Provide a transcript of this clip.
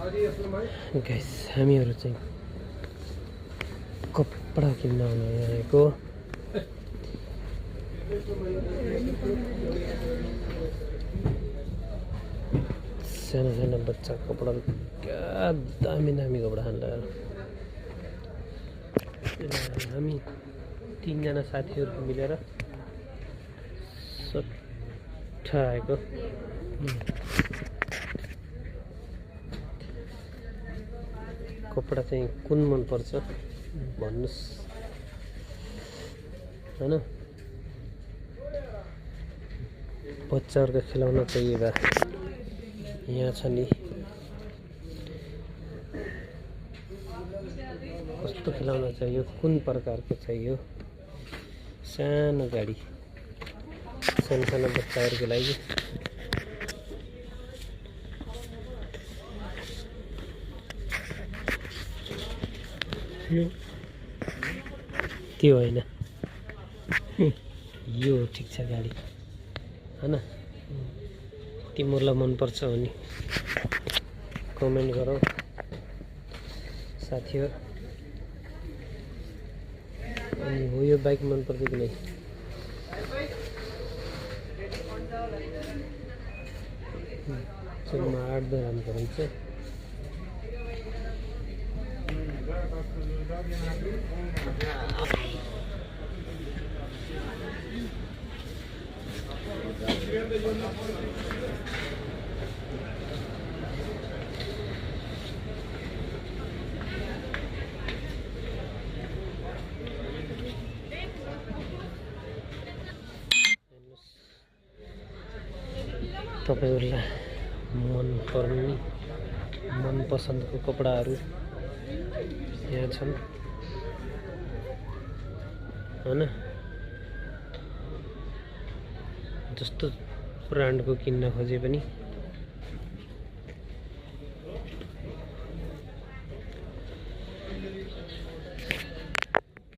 Guys हामीहरू चाहिँ कपडा किन्न आएको। सानो सानो बच्चा कपडा क्या दामी दामी कपडा खान्छ। हामी 3 जना साथीहरू मिलेर सट्टा आएको। कपडा चाहिँ कुन मन पर्छ भन्नुस् हैन। बच्चाहरुको खेलौना चाहिए बा यहाँ छ नि। कस्तो खेलौना चाहियो, कुन प्रकारको चाहियो? सानो गाडी सानो सानो बच्चाहरुको लागि। त्यो होइन, यो ठिक छ गाडी हैन। तिमीहरूलाई मन पर्छ भने कमेन्ट गरौ साथीहरु। अनि हो यो बाइक मन पर्छ कि नै? चाहिँ 8 राम्रो हुन्छ। तपाईहरुलाई मन पर्ने मन पसन्दको कपडाहरू यहाँ छन् हैन। जस्तो ब्रान्डको किन्न खोजे पनि